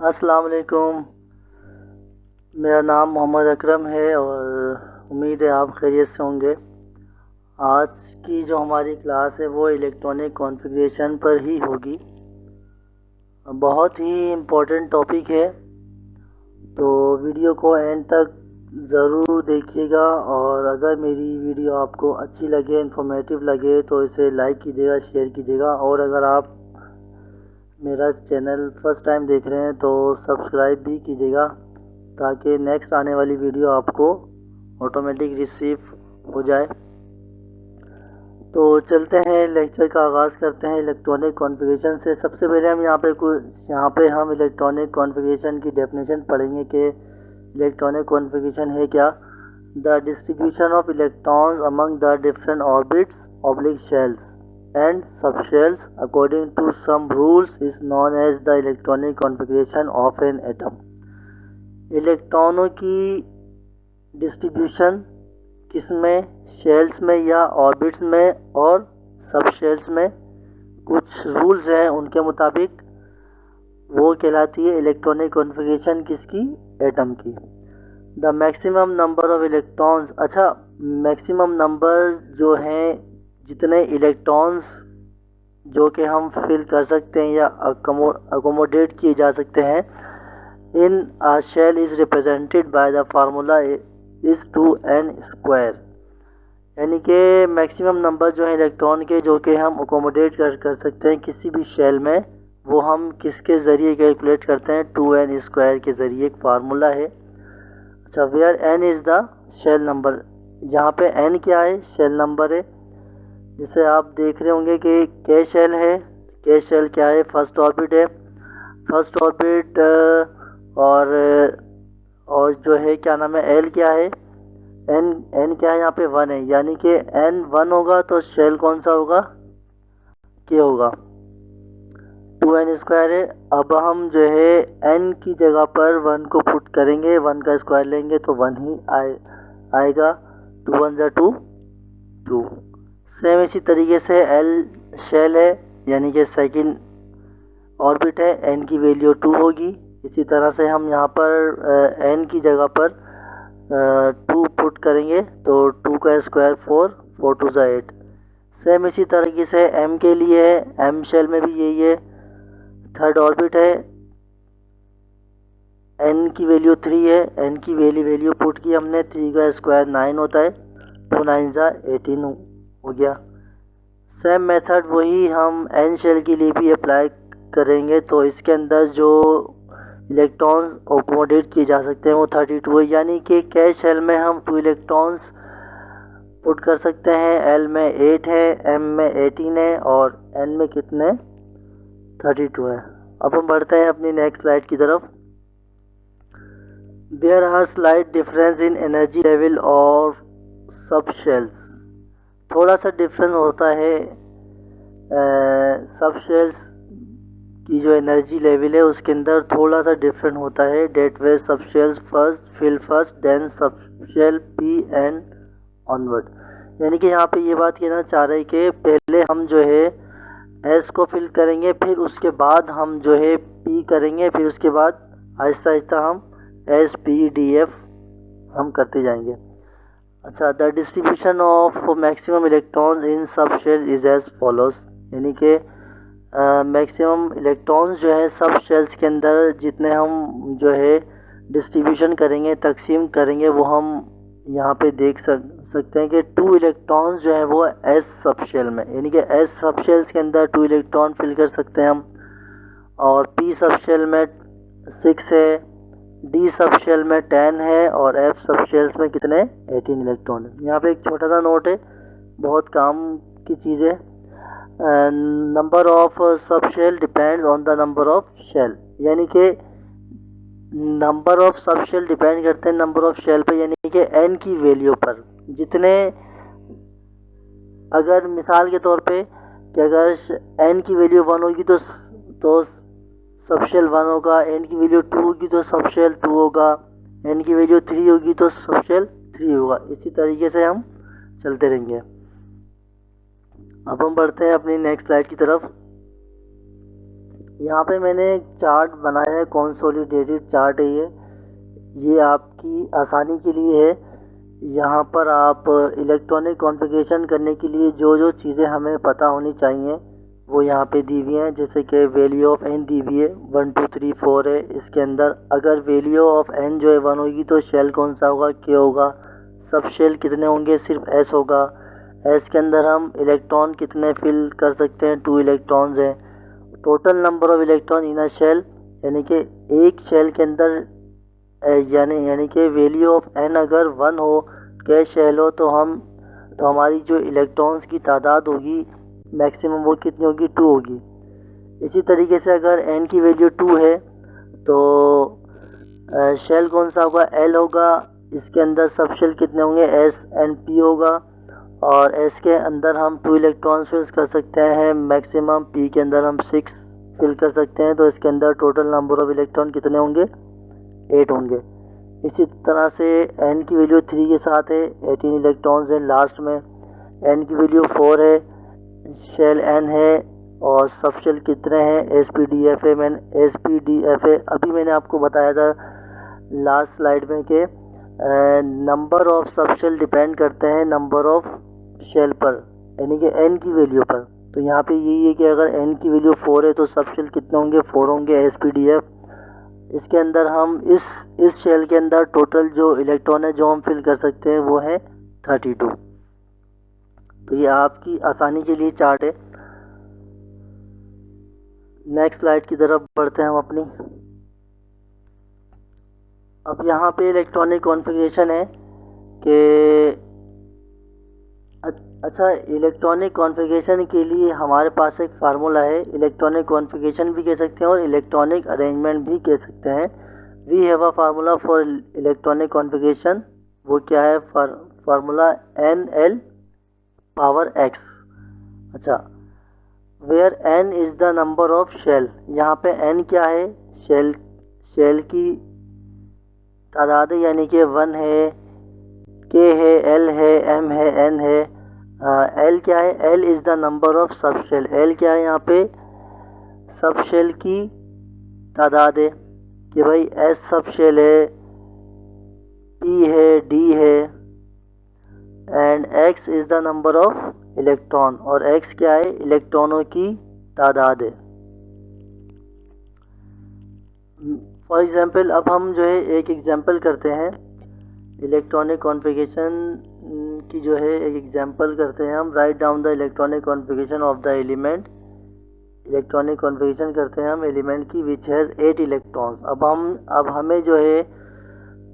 अस्सलाम वालेकुम। मेरा नाम मोहम्मद अकरम है और उम्मीद है आप खैरियत से होंगे। आज की जो हमारी क्लास है वो इलेक्ट्रॉनिक कॉन्फ़िगरेशन पर ही होगी। बहुत ही इम्पोर्टेंट टॉपिक है, तो वीडियो को एंड तक ज़रूर देखिएगा। और अगर मेरी वीडियो आपको अच्छी लगे, इन्फॉर्मेटिव लगे, तो इसे लाइक कीजिएगा, शेयर कीजिएगा। और अगर आप मेरा चैनल फर्स्ट टाइम देख रहे हैं तो सब्सक्राइब भी कीजिएगा, ताकि नेक्स्ट आने वाली वीडियो आपको ऑटोमेटिक रिसीव हो जाए। तो चलते हैं, लेक्चर का आगाज़ करते हैं इलेक्ट्रॉनिक कॉन्फ़िगरेशन से। सबसे पहले हम यहाँ पे हम इलेक्ट्रॉनिक कॉन्फ़िगरेशन की डेफिनेशन पढ़ेंगे कि इलेक्ट्रॉनिक कॉन्फ़िगरेशन है क्या। The distribution of electrons among the different orbits oblique shells and subshells according to some rules is known as the electronic configuration of an atom। इलेक्ट्रॉनों की डिस्ट्रीब्यूशन किसमें, shells में या ऑर्बिट्स में और सबशेल्स में, कुछ रूल्स हैं, उनके मुताबिक वो कहलाती है इलेक्ट्रॉनिक कॉन्फ़िगरेशन किसकी, एटम की। The maximum number of electrons, अच्छा मैक्सिमम नंबर जो हैं, जितने इलेक्ट्रॉन्स जो कि हम फिल कर सकते हैं या अकोमोडेट किए जा सकते हैं in a shell is represented by the formula is 2n²। यानी कि मैक्सिमम नंबर जो है इलेक्ट्रॉन के जो कि हम अकोमोडेट कर सकते हैं किसी भी शेल में, वो हम किसके ज़रिए कैलकुलेट करते हैं, 2n² के ज़रिए। एक फार्मूला है। अच्छा, where n is the shell number, जहाँ पे n क्या है, शेल नंबर है। जिसे आप देख रहे होंगे कि के शेल है। के शेल क्या है, फर्स्ट ऑर्बिट है। फर्स्ट ऑर्बिट और जो है क्या नाम है, एल क्या है, एन क्या है, यहाँ पे 1 है। यानी कि n 1 होगा तो शेल कौन सा होगा, के होगा। 2n² है। अब हम जो है n की जगह पर 1 को पुट करेंगे, 1 का स्क्वायर लेंगे तो 1 ही आएगा। 2 1 जा 2 2। सेम इसी तरीके से एल शेल है, यानी कि सेकंड ऑर्बिट है, एन की वैल्यू 2 होगी। इसी तरह से हम यहाँ पर एन की जगह पर 2 पुट करेंगे तो 2 का स्क्वायर 4, 4 2 जा 8। सेम इसी तरीके से एम के लिए है, एम शेल में भी यही है। थर्ड ऑर्बिट है, एन की वैल्यू 3 है, एन की वैल्यू पुट की हमने, 3 का स्क्वायर 9 होता है, 2 9 जा 18 हो गया। सेम मेथड वही हम एन शेल के लिए भी अप्लाई करेंगे। तो इसके अंदर जो इलेक्ट्रॉन्स अकोमोडेट किए जा सकते हैं वो 32 है। यानी कि के शेल में हम 2 इलेक्ट्रॉन्स पुट कर सकते हैं। एल में 8 है, एम में 18 है और एन में कितने, 32 है। अब हम बढ़ते हैं अपनी नेक्स्ट स्लाइड की तरफ। There are slight difference in energy level और सब शेल्स। थोड़ा सा डिफरेंस होता है सब शेल्स की जो एनर्जी लेवल है उसके अंदर थोड़ा सा डिफरेंट होता है। That way sub shells first fill first then sub shell p and onward. यानी कि यहाँ पे ये बात कहना चाह रहे हैं कि पहले हम जो है एस को फिल करेंगे, फिर उसके बाद हम जो है पी करेंगे, फिर उसके बाद आहिस्ता आहिस्ता हम एस पी डी एफ हम करते जाएंगे। अच्छा, the distribution of maximum electrons in sub shell is as follows. यानी कि मैक्सिमम इलेक्ट्रॉन्स जो है सब शेल्स के अंदर जितने हम जो है डिस्ट्रीब्यूशन करेंगे, तकसीम करेंगे, वो हम यहाँ पे देख सकते हैं कि 2 इलेक्ट्रॉन्स जो है वो एस सब शेल में, यानी कि एस सब शेल्स के अंदर 2 इलेक्ट्रॉन फिल कर सकते हैं हम। और पी सब शेल में 6 है, डी सब शेल में 10 है और एफ सब शेल्स में कितने, 18 इलेक्ट्रॉन है। यहाँ पे एक छोटा सा नोट है, बहुत काम की चीज़ है। Number of sub shell depends on the number of shell. यानी कि number of sub shell depend करते हैं नंबर ऑफ शेल पे, यानी कि एन की वैल्यू पर। जितने, अगर मिसाल के तौर पे कि अगर एन की वैल्यू 1 होगी तो सब शेल 1 होगा, एन की वैल्यू 2 होगी तो सब शेल 2 होगा, एन की वैल्यू 3 होगी तो सब शेल 3 होगा। इसी तरीके से हम चलते रहेंगे। अब हम बढ़ते हैं अपनी नेक्स्ट स्लाइड की तरफ। यहाँ पे मैंने एक चार्ट बनाया है, कंसोलिडेटेड चार्ट है ये आपकी आसानी के लिए है। यहाँ पर आप इलेक्ट्रॉनिक कॉन्फ़िगरेशन करने के लिए जो जो चीज़ें हमें पता होनी चाहिए वो यहाँ पे दी हुई हैं। जैसे कि वैल्यू ऑफ एन दी हुई है 1 2 3 4 है। इसके अंदर अगर वैल्यू ऑफ एन जो है 1 होगी तो शेल कौन सा होगा, के होगा। सब शेल कितने होंगे, सिर्फ एस होगा। एस के अंदर हम इलेक्ट्रॉन कितने फिल कर सकते हैं, 2 इलेक्ट्रॉन्स हैं। Total number of electron in a shell, यानी कि एक शेल के अंदर यानी कि वैल्यू ऑफ एन अगर 1 हो, के शेल हो, तो हमारी जो इलेक्ट्रॉन्स की तादाद होगी मैक्सिमम वो कितनी होगी, 2 होगी। इसी तरीके से अगर एन की वैल्यू 2 है तो शेल कौन सा होगा, एल होगा। इसके अंदर सब शेल कितने होंगे, एस एंड पी होगा। और एस के अंदर हम 2 इलेक्ट्रॉन फिल कर सकते हैं मैक्सिमम, पी के अंदर हम 6 फिल कर सकते हैं। तो इसके अंदर टोटल नंबर ऑफ इलेक्ट्रॉन कितने होंगे, 8 होंगे। इसी तरह से एन की वैल्यू 3 के साथ है, 18 इलेक्ट्रॉन्स हैं लास्ट में। एन की वैल्यू 4 है, शेल एन है, और सब शेल कितने हैं, एस पी डी एफ है। अभी मैंने आपको बताया था लास्ट स्लाइड में कि number of sub shell depend करते हैं नंबर ऑफ शेल पर, यानी कि एन की वैल्यू पर। तो यहाँ पे यही है कि अगर एन की वैल्यू 4 है तो सब शेल कितने होंगे, 4 होंगे, एस पी डी एफ। इसके अंदर हम इस शेल के अंदर टोटल जो इलेक्ट्रॉन है जो हम फिल कर सकते हैं वो है 32। तो ये आपकी आसानी के लिए चार्ट है। नेक्स्ट स्लाइड की तरफ बढ़ते हैं हम अपनी। अब यहाँ पे इलेक्ट्रॉनिक कॉन्फ़िगरेशन है कि अच्छा, इलेक्ट्रॉनिक कॉन्फ़िगरेशन के लिए हमारे पास एक फार्मूला है। इलेक्ट्रॉनिक कॉन्फ़िगरेशन भी कह सकते हैं और इलेक्ट्रॉनिक अरेंजमेंट भी कह सकते हैं। We have a formula for electronic configuration. वो क्या है, formula N L power X. अच्छा, where N is the number of shell. यहाँ पे एन क्या है, शेल की तादाद है, यानी कि 1 है, के है, एल है, एम है, एन है। एल क्या है, l is the number of sub shell. L क्या है, यहाँ पे सब शेल की तादाद है कि भाई एस सब शेल है, पी है, डी है। And x is the number of electron, और एक्स क्या है, इलेक्ट्रॉनों की तादाद है। फॉर एग्जांपल अब हम जो है एक एग्जांपल करते हैं इलेक्ट्रॉनिक कॉन्फ़िगरेशन की, जो है एक एग्जांपल करते हैं हम। Write down the electronic configuration of the element. Electronic configuration करते हैं हम एलिमेंट की विच हैज़ 8 इलेक्ट्रॉन्स। अब हमें जो है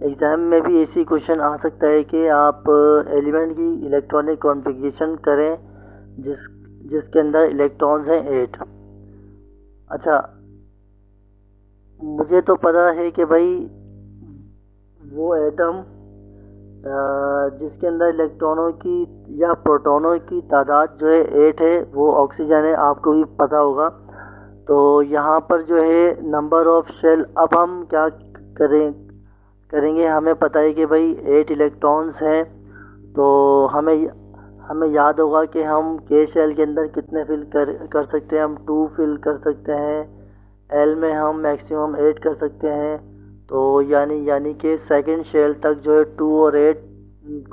एग्ज़ाम में भी ऐसी क्वेश्चन आ सकता है कि आप एलिमेंट की इलेक्ट्रॉनिक कॉन्फ़िगरेशन करें जिसके अंदर इलेक्ट्रॉन्स हैं 8। अच्छा, मुझे तो पता है कि भाई वो एटम जिसके अंदर इलेक्ट्रॉनों की या प्रोटॉनों की तादाद जो है 8 है वो ऑक्सीजन है, आपको भी पता होगा। तो यहाँ पर जो है नंबर ऑफ शेल, अब हम क्या करेंगे, हमें पता है कि भाई 8 इलेक्ट्रॉन्स हैं। तो हमें याद होगा कि हम के शेल के अंदर कितने फिल कर सकते हैं, हम 2 फिल कर सकते हैं। एल में हम मैक्सिमम 8 कर सकते हैं। तो यानी कि सेकंड शेल तक जो है 2 और 8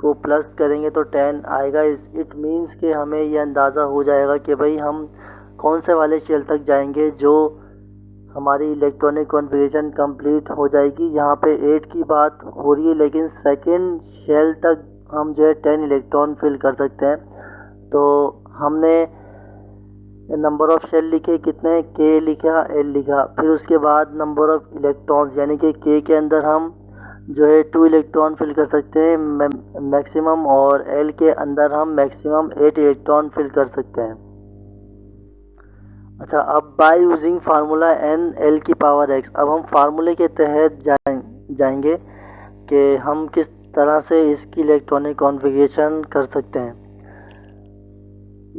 को प्लस करेंगे तो 10 आएगा। इट मीन्स कि हमें ये अंदाज़ा हो जाएगा कि भाई हम कौन से वाले शेल तक जाएंगे जो हमारी इलेक्ट्रॉनिक कॉन्फ़िगरेशन कंप्लीट हो जाएगी। यहाँ पे 8 की बात हो रही है, लेकिन सेकंड शेल तक हम जो है 10 इलेक्ट्रॉन फिल कर सकते हैं। तो हमने नंबर ऑफ शेल लिखे कितने, के लिखा, एल लिखा। फिर उसके बाद नंबर ऑफ इलेक्ट्रॉन्स, यानी कि के अंदर हम जो है 2 इलेक्ट्रॉन फिल कर सकते हैं मैक्सिमम, और एल के अंदर हम मैक्सिमम 8 इलेक्ट्रॉन फिल कर सकते हैं। अच्छा, अब by using formula N l की पावर एक्स, अब हम फार्मूले के तहत जाएंगे कि हम किस तरह से इसकी इलेक्ट्रॉनिक कॉन्फ़िगरेशन कर सकते हैं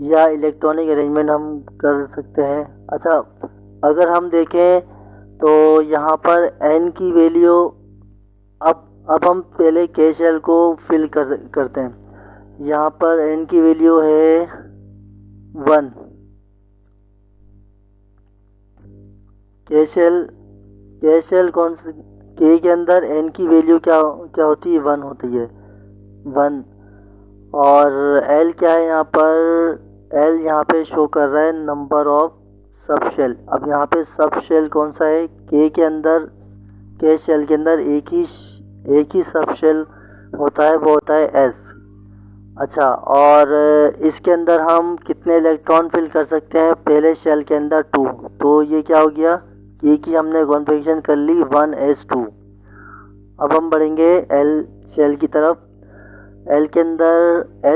या इलेक्ट्रॉनिक अरेंजमेंट हम कर सकते हैं। अच्छा, अगर हम देखें तो यहाँ पर एन की वैल्यू, अब हम पहले के शेल को फिल करते हैं। यहाँ पर एन की वैल्यू है 1, के शेल कौन सी, के के अंदर एन की वैल्यू क्या क्या होती है, 1 होती है, 1। और एल क्या है यहाँ पर, एल यहाँ पे शो कर रहा है नंबर ऑफ सब शेल। अब यहाँ पे सब शेल कौन सा है, के अंदर, के शेल के अंदर एक ही सब शेल होता है, वो होता है एस। अच्छा, और इसके अंदर हम कितने इलेक्ट्रॉन फिल कर सकते हैं, पहले शेल के अंदर 2। तो ये क्या हो गया, ये की हमने कॉन्फ़िगरेशन कर ली 1s2। अब हम बढ़ेंगे एल शेल की तरफ। एल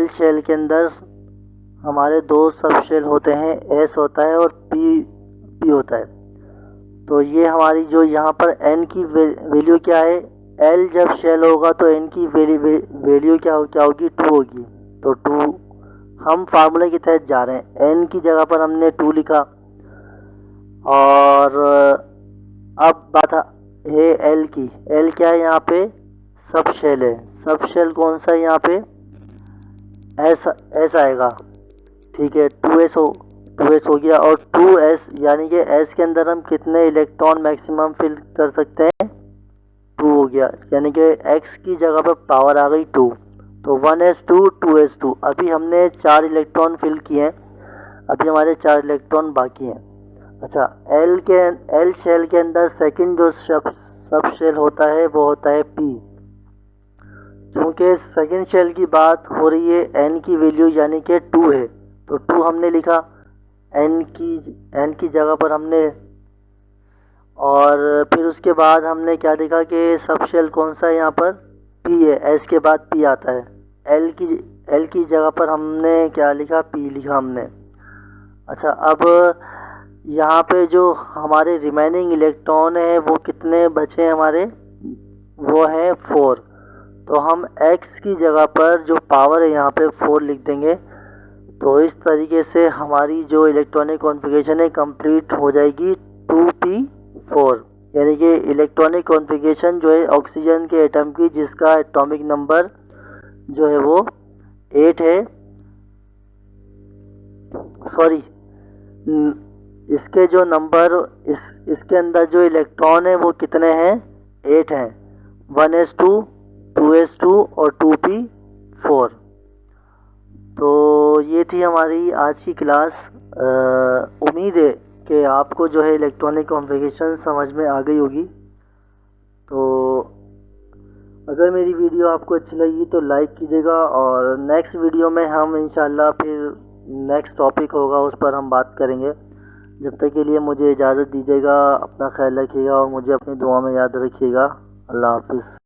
शेल के अंदर हमारे 2 सब शेल होते हैं, एस होता है और पी होता है। तो ये हमारी जो यहाँ पर एन की वैल्यू क्या है, एल जब शेल होगा तो एन की वैल्यू क्या होगी, 2 होगी। तो 2 हम फार्मूले के तहत जा रहे हैं, एन की जगह पर हमने 2 लिखा। और अब बात है एल की। एल क्या है यहाँ पे, सब शेल है। सब शेल कौन सा है यहाँ पे, एस आएगा, ठीक है। 2s हो गया। और 2s यानी कि एस के अंदर हम कितने इलेक्ट्रॉन मैक्सिमम फिल कर सकते हैं, 2 हो गया। यानी कि x की जगह पर पावर आ गई 2। तो 1s2 2s2। अभी हमने 4 इलेक्ट्रॉन फिल किए हैं, अभी हमारे 4 इलेक्ट्रॉन बाकी हैं। अच्छा, एल शेल के अंदर सेकंड जो सब शेल होता है वो होता है p। क्योंकि सेकंड शेल की बात हो रही है, n की वैल्यू यानी कि 2 है, तो 2 हमने लिखा n की जगह पर हमने। और फिर उसके बाद हमने क्या देखा कि सब शेल कौन सा है यहाँ पर, p है, s के बाद p आता है। l की जगह पर हमने क्या लिखा, p लिखा हमने। अच्छा, अब यहाँ पे जो हमारे रिमेनिंग इलेक्ट्रॉन है वो कितने बचे हैं हमारे, वो है 4। तो हम x की जगह पर जो पावर है यहाँ पे 4 लिख देंगे। तो इस तरीके से हमारी जो इलेक्ट्रॉनिक कॉन्फ़िगरेशन है कंप्लीट हो जाएगी 2p4। यानी कि इलेक्ट्रॉनिक कॉन्फ़िगरेशन जो है ऑक्सीजन के एटम की, जिसका एटॉमिक नंबर जो है वो 8 है, सॉरी, इसके जो नंबर इसके अंदर जो इलेक्ट्रॉन है वो कितने हैं, 8 हैं। 1s2 2s2 और 2p4। तो ये थी हमारी आज की क्लास। उम्मीद है कि आपको जो है इलेक्ट्रॉनिक कॉन्फ़िगरेशन समझ में आ गई होगी। तो अगर मेरी वीडियो आपको अच्छी लगी तो लाइक कीजिएगा, और नेक्स्ट वीडियो में हम इंशाल्लाह फिर नेक्स्ट टॉपिक होगा उस पर हम बात करेंगे। जब तक के लिए मुझे इजाज़त दीजिएगा, अपना ख्याल रखिएगा और मुझे अपनी दुआ में याद रखिएगा। अल्लाह हाफ़िज़।